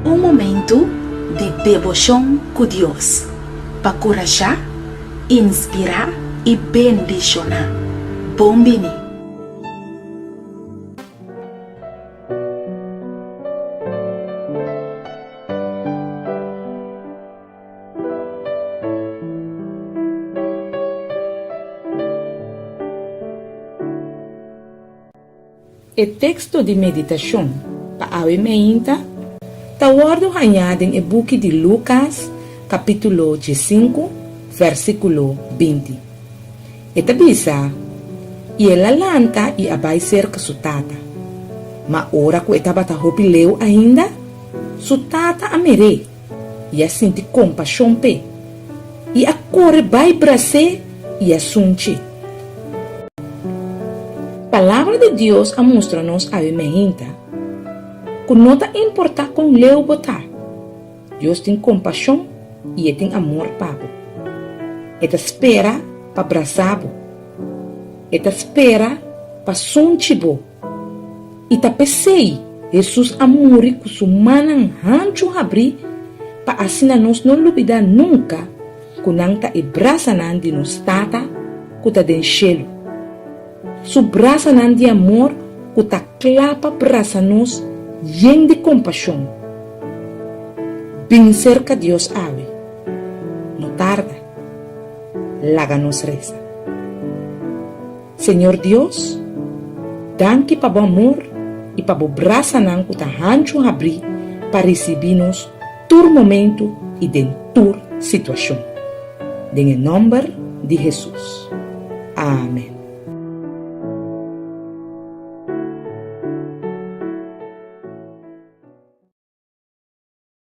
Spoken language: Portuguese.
Um momento de devoção com Deus, para encorajar, inspirar e bendicionar. Bombini. O texto de meditação para a meinta está guardado em book de Lucas, capítulo 5, versículo 20. Esta bisa, e ela lanta e abai cerca sutata. Ma ora que esta bata hopi leu ainda, sutata a mere, e a senti compaixão pe, e a corre bai brase e a sunchi. Palavra de Deus a mostra-nos a meinta, que não está importa com leu botar. Deus tem compaixão e tem amor pabo. Eta espera para abraçar-bo. Eta espera para sunchibo. E ta pensei, Jesus amor que su manan hancho abri para assim nós não duvidar nunca que não ta e braça nan de nos tata que ta den chelo. Su braça nan de amor que ta clapa braça nos yen de compaixão. Bem cerca Deus ave. No tarda. Laga-nos reza. Senhor Deus, danke para o amor e para o braço nan que ta hancho abri para receber-nos tur momento e de tur situação. Em nome de Jesus. Amém.